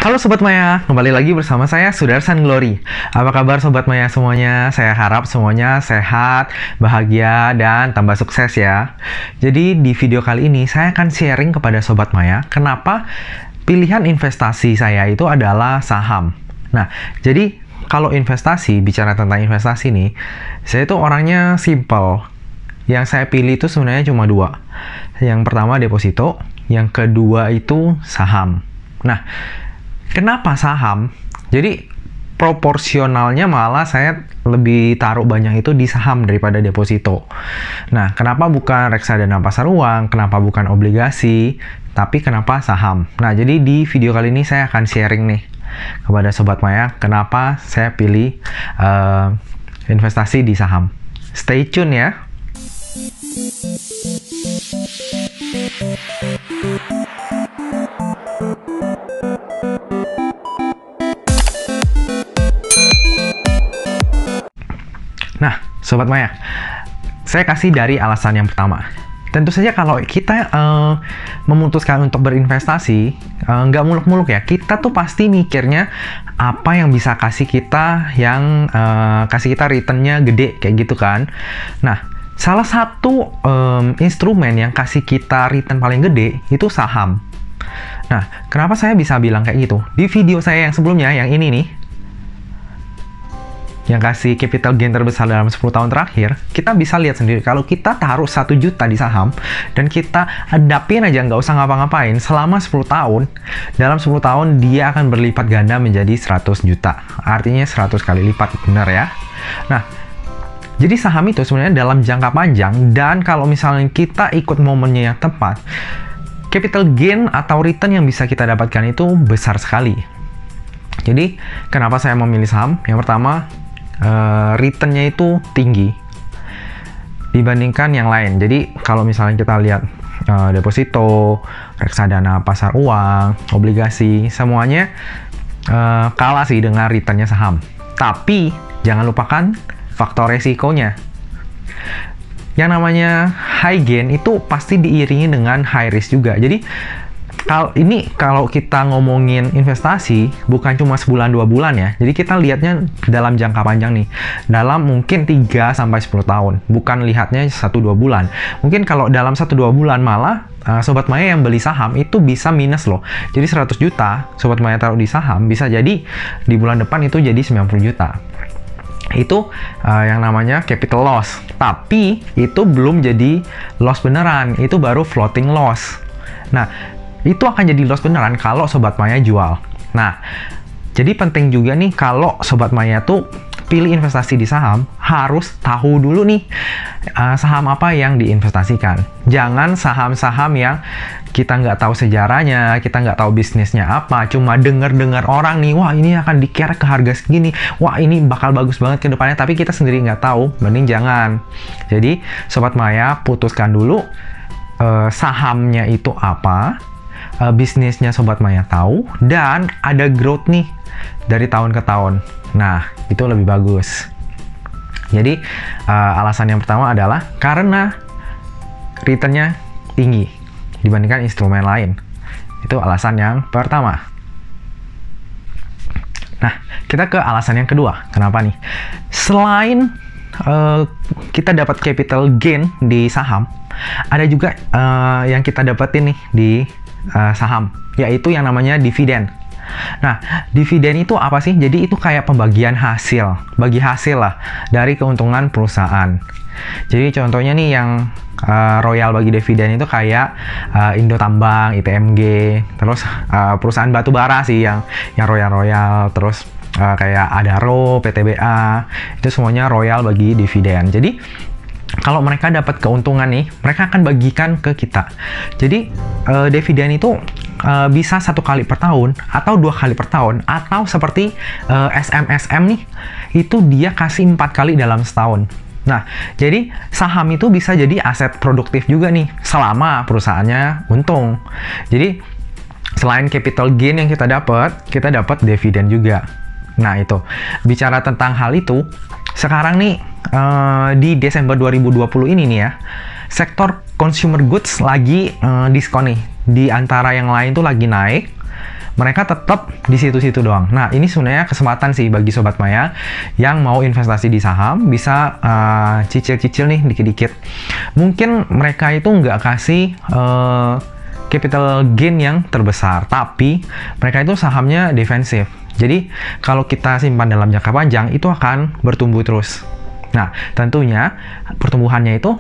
Halo Sobat Maya, kembali lagi bersama saya Sudarsan Glory. Apa kabar Sobat Maya semuanya? Saya harap semuanya sehat, bahagia, dan tambah sukses ya. Jadi di video kali ini saya akan sharing kepada Sobat Maya kenapa pilihan investasi saya itu adalah saham. Nah, jadi kalau investasi, bicara tentang investasi nih, saya itu orangnya simple. Yang saya pilih itu sebenarnya cuma dua. Yang pertama deposito, yang kedua itu saham. Nah, kenapa saham? Jadi proporsionalnya malah saya lebih taruh banyak itu di saham daripada deposito. Nah, kenapa bukan reksadana pasar uang? Kenapa bukan obligasi? Tapi kenapa saham? Nah, jadi di video kali ini saya akan sharing nih kepada Sobat Maya kenapa saya pilih investasi di saham. Stay tune ya. Nah, Sobat Maya, saya kasih dari alasan yang pertama. Tentu saja kalau kita memutuskan untuk berinvestasi, nggak muluk-muluk ya. Kita tuh pasti mikirnya apa yang bisa kasih kita returnnya gede, kayak gitu kan. Nah, salah satu instrumen yang kasih kita return paling gede itu saham. Nah, kenapa saya bisa bilang kayak gitu? Di video saya yang sebelumnya, yang ini nih, yang kasih capital gain terbesar dalam 10 tahun terakhir, kita bisa lihat sendiri kalau kita taruh 1 juta di saham dan kita hadapin aja, nggak usah ngapa-ngapain selama 10 tahun, dalam 10 tahun dia akan berlipat ganda menjadi 100 juta. Artinya 100 kali lipat, benar ya? Nah, jadi saham itu sebenarnya dalam jangka panjang, dan kalau misalnya kita ikut momennya yang tepat, capital gain atau return yang bisa kita dapatkan itu besar sekali. Jadi, kenapa saya memilih saham? Yang pertama, returnnya itu tinggi dibandingkan yang lain. Jadi kalau misalnya kita lihat deposito, reksadana pasar uang, obligasi, semuanya kalah sih dengan returnnya saham. Tapi jangan lupakan faktor resikonya. Yang namanya high gain itu pasti diiringi dengan high risk juga. Jadi kalau kita ngomongin investasi, bukan cuma sebulan 2 bulan ya. Jadi kita lihatnya dalam jangka panjang nih. Dalam mungkin 3-10 tahun. Bukan lihatnya 1-2 bulan. Mungkin kalau dalam 1-2 bulan malah, Sobat Maya yang beli saham itu bisa minus loh. Jadi 100 juta, Sobat Maya taruh di saham, bisa jadi di bulan depan itu jadi 90 juta. Itu yang namanya capital loss. Tapi itu belum jadi loss beneran. Itu baru floating loss. Nah, itu akan jadi loss beneran kalau Sobat Maya jual. Nah, jadi penting juga nih kalau Sobat Maya tuh pilih investasi di saham, harus tahu dulu nih saham apa yang diinvestasikan. Jangan saham-saham yang kita nggak tahu sejarahnya, kita nggak tahu bisnisnya apa, cuma dengar-dengar orang nih, wah ini akan dikerek ke harga segini, wah ini bakal bagus banget ke depannya, tapi kita sendiri nggak tahu, mending jangan. Jadi, Sobat Maya putuskan dulu sahamnya itu apa, bisnisnya Sobat Maya tahu, dan ada growth nih dari tahun ke tahun. Nah, itu lebih bagus. Jadi, alasan yang pertama adalah karena returnnya tinggi dibandingkan instrumen lain. Itu alasan yang pertama. Nah, kita ke alasan yang kedua. Kenapa nih? Selain kita dapat capital gain di saham, ada juga yang kita dapetin nih di saham, yaitu yang namanya dividen. Nah, dividen itu apa sih? Jadi itu kayak pembagian hasil, bagi hasil lah dari keuntungan perusahaan. Jadi contohnya nih yang royal bagi dividen itu kayak Indo Tambang, ITMG, terus perusahaan batu bara sih yang royal, terus kayak Adaro, PTBA, itu semuanya royal bagi dividen. Jadi kalau mereka dapat keuntungan nih, mereka akan bagikan ke kita. Jadi dividen itu bisa 1 kali per tahun, atau 2 kali per tahun, atau seperti SMSM nih, itu dia kasih 4 kali dalam setahun. Nah, jadi saham itu bisa jadi aset produktif juga nih, selama perusahaannya untung. Jadi selain capital gain yang kita dapat dividen juga. Nah, itu bicara tentang hal itu, sekarang nih di Desember 2020 ini nih ya, sektor consumer goods lagi diskon nih. Di antara yang lain tuh lagi naik, mereka tetap di situ-situ doang. Nah, ini sebenarnya kesempatan sih bagi Sobat Maya yang mau investasi di saham, bisa cicil-cicil nih dikit-dikit. Mungkin mereka itu nggak kasih capital gain yang terbesar, tapi mereka itu sahamnya defensif. Jadi, kalau kita simpan dalam jangka panjang, itu akan bertumbuh terus. Nah, tentunya pertumbuhannya itu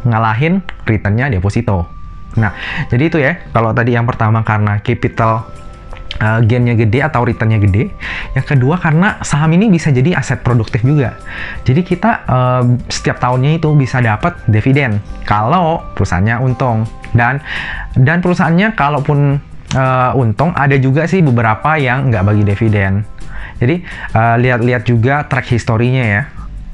ngalahin returnnya deposito. Nah, jadi itu ya, kalau tadi yang pertama karena capital gainnya gede atau returnnya gede. Yang kedua karena saham ini bisa jadi aset produktif juga. Jadi kita setiap tahunnya itu bisa dapat dividen kalau perusahaannya untung. Dan perusahaannya kalaupun untung, ada juga sih beberapa yang nggak bagi dividen. Jadi lihat-lihat juga track historinya ya.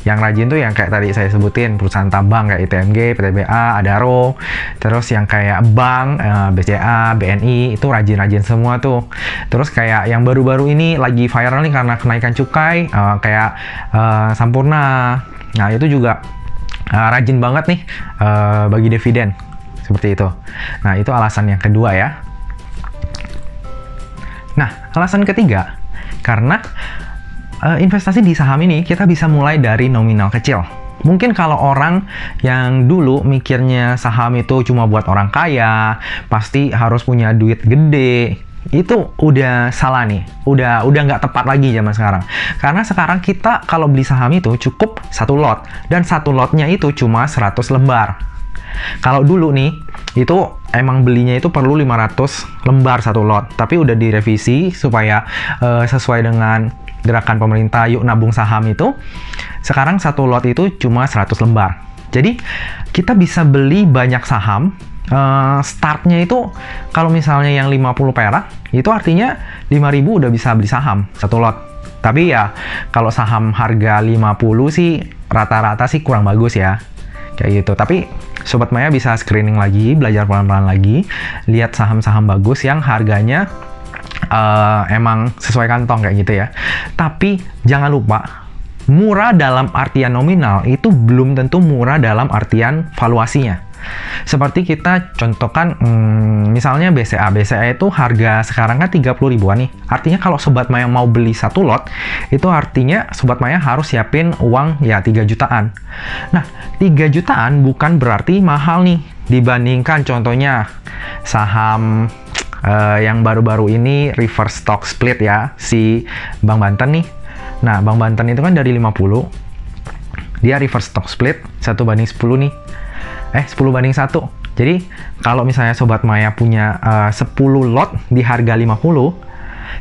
Yang rajin tuh yang kayak tadi saya sebutin, perusahaan tambang kayak ITMG, PTBA, Adaro, terus yang kayak bank, BCA, BNI, itu rajin-rajin semua tuh. Terus kayak yang baru-baru ini lagi viral nih karena kenaikan cukai, kayak Sampurna. Nah, itu juga rajin banget nih bagi dividen, seperti itu. Nah, itu alasan yang kedua ya. Nah, alasan ketiga, karena investasi di saham ini kita bisa mulai dari nominal kecil. Mungkin kalau orang yang dulu mikirnya saham itu cuma buat orang kaya, pasti harus punya duit gede, itu udah salah nih, udah nggak tepat lagi zaman sekarang. Karena sekarang kita kalau beli saham itu cukup satu lot, dan satu lotnya itu cuma 100 lembar. Kalau dulu nih, itu emang belinya itu perlu 500 lembar satu lot, tapi udah direvisi supaya sesuai dengan gerakan pemerintah yuk nabung saham itu, sekarang satu lot itu cuma 100 lembar. Jadi kita bisa beli banyak saham. Startnya itu kalau misalnya yang 50 perak, itu artinya 5.000 udah bisa beli saham satu lot. Tapi ya kalau saham harga 50 sih rata-rata sih kurang bagus ya, kayak gitu. Tapi Sobat Maya bisa screening lagi, belajar pelan-pelan lagi, lihat saham-saham bagus yang harganya emang sesuai kantong kayak gitu ya. Tapi jangan lupa, murah dalam artian nominal itu belum tentu murah dalam artian valuasinya. Seperti kita contohkan misalnya BCA. BCA itu harga sekarang kan 30 ribuan nih. Artinya kalau Sobat Maya mau beli satu lot, itu artinya Sobat Maya harus siapin uang ya 3 jutaan. Nah, 3 jutaan bukan berarti mahal nih dibandingkan contohnya saham yang baru-baru ini reverse stock split ya, si Bank Banten nih. Nah, Bank Banten itu kan dari 50, dia reverse stock split 1/10 nih. 10/1. Jadi, kalau misalnya Sobat Maya punya 10 lot di harga 50,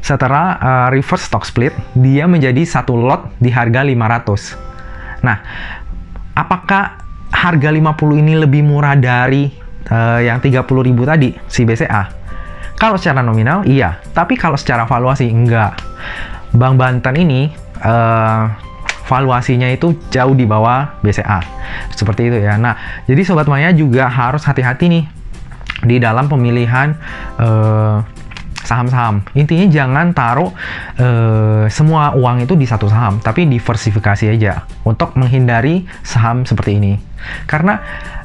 setelah reverse stock split, dia menjadi satu lot di harga 500. Nah, apakah harga 50 ini lebih murah dari yang 30.000 tadi, si BCA? Kalau secara nominal, iya. Tapi kalau secara valuasi, enggak. Bank Banten ini, valuasinya itu jauh di bawah BCA. Seperti itu ya. Nah, jadi Sobat Maya juga harus hati-hati nih di dalam pemilihan saham-saham. Intinya jangan taruh semua uang itu di satu saham, tapi diversifikasi aja untuk menghindari saham seperti ini. Karena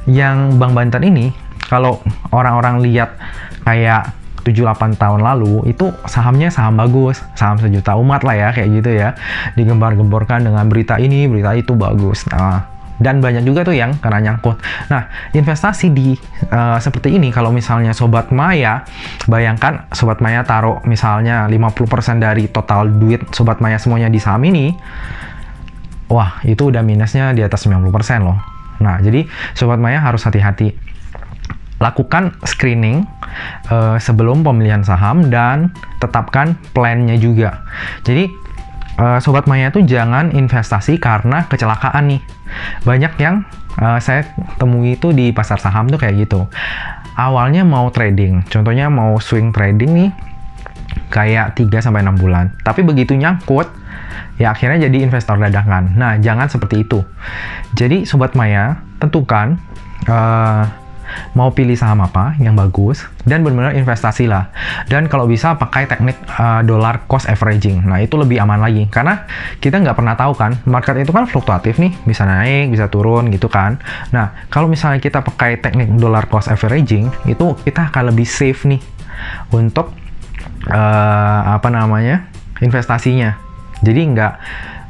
yang Bank Banten ini, kalau orang-orang lihat kayak 7-8 tahun lalu, itu sahamnya saham bagus, saham sejuta umat lah ya, kayak gitu ya. Digembar-gemborkan dengan berita ini, berita itu bagus. Nah, dan banyak juga tuh yang kena nyangkut. Nah, investasi di seperti ini, kalau misalnya Sobat Maya, bayangkan Sobat Maya taruh misalnya 50% dari total duit Sobat Maya semuanya di saham ini, wah, itu udah minusnya di atas 90% loh. Nah, jadi Sobat Maya harus hati-hati. Lakukan screening sebelum pemilihan saham dan tetapkan plan-nya juga. Jadi, Sobat Maya tuh jangan investasi karena kecelakaan nih. Banyak yang saya temui itu di pasar saham tuh kayak gitu. Awalnya mau trading, contohnya mau swing trading nih, kayak 3-6 bulan. Tapi begitu nyangkut, ya akhirnya jadi investor dadakan. Nah, jangan seperti itu. Jadi, Sobat Maya, tentukan mau pilih saham apa yang bagus, dan benar-benar investasi lah. Dan kalau bisa pakai teknik dollar cost averaging. Nah, itu lebih aman lagi, karena kita nggak pernah tahu kan, market itu kan fluktuatif nih, bisa naik, bisa turun gitu kan. Nah, kalau misalnya kita pakai teknik dollar cost averaging, itu kita akan lebih safe nih untuk apa namanya, investasinya. Jadi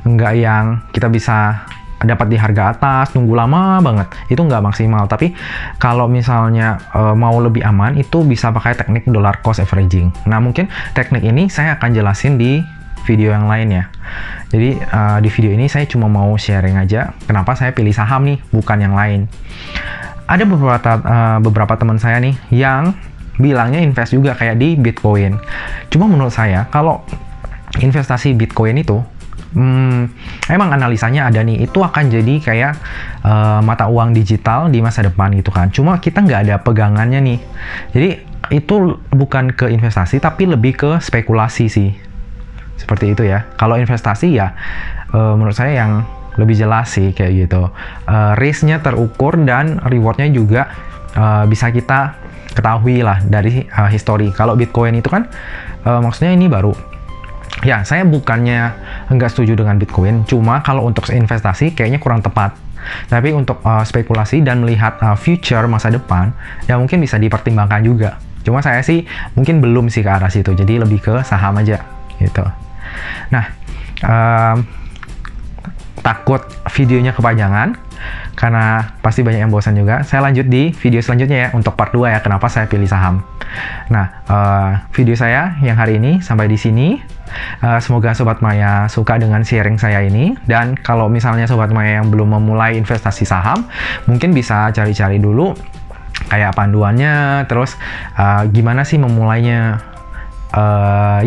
nggak yang kita bisa dapat di harga atas, tunggu lama banget, itu nggak maksimal. Tapi kalau misalnya mau lebih aman, itu bisa pakai teknik dollar cost averaging. Nah, mungkin teknik ini saya akan jelasin di video yang lain ya. Jadi di video ini saya cuma mau sharing aja kenapa saya pilih saham nih, bukan yang lain. Ada beberapa teman saya nih yang bilangnya invest juga kayak di Bitcoin. Cuma menurut saya, kalau investasi Bitcoin itu emang analisanya ada nih, itu akan jadi kayak mata uang digital di masa depan gitu kan. Cuma kita nggak ada pegangannya nih. Jadi itu bukan ke investasi, tapi lebih ke spekulasi sih. Seperti itu ya. Kalau investasi ya menurut saya yang lebih jelas sih kayak gitu. Risk-nya terukur dan reward-nya juga bisa kita ketahui lah dari history. Kalau Bitcoin itu kan maksudnya ini baru. Ya, saya bukannya nggak setuju dengan Bitcoin, cuma kalau untuk investasi kayaknya kurang tepat. Tapi untuk spekulasi dan melihat future masa depan, ya mungkin bisa dipertimbangkan juga. Cuma saya sih mungkin belum sih ke arah situ, jadi lebih ke saham aja gitu. Nah, takut videonya kepanjangan, karena pasti banyak yang bosan juga. Saya lanjut di video selanjutnya ya, untuk part 2 ya, kenapa saya pilih saham. Nah, video saya yang hari ini sampai di sini. Semoga Sobat Maya suka dengan sharing saya ini. Dan kalau misalnya Sobat Maya yang belum memulai investasi saham, mungkin bisa cari-cari dulu kayak panduannya, terus gimana sih memulainya.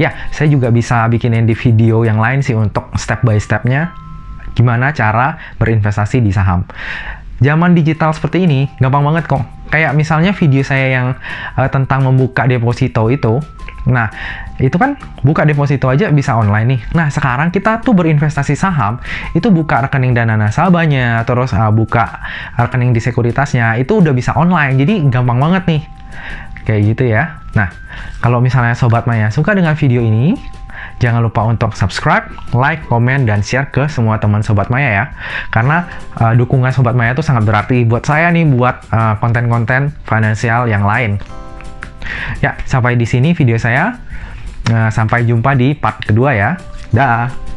Ya, saya juga bisa bikinin di video yang lain sih untuk step by stepnya, gimana cara berinvestasi di saham. Zaman digital seperti ini, gampang banget kok. Kayak misalnya video saya yang tentang membuka deposito itu. Nah, itu kan buka deposito aja bisa online nih. Nah, sekarang kita tuh berinvestasi saham, itu buka rekening dana nasabahnya, terus buka rekening di sekuritasnya, itu udah bisa online. Jadi gampang banget nih. Kayak gitu ya. Nah, kalau misalnya Sobat Maya suka dengan video ini, jangan lupa untuk subscribe, like, komen, dan share ke semua teman Sobat Maya ya. Karena dukungan Sobat Maya itu sangat berarti buat saya nih, buat konten-konten finansial yang lain. Ya, sampai di sini video saya. Sampai jumpa di part kedua ya. Dah.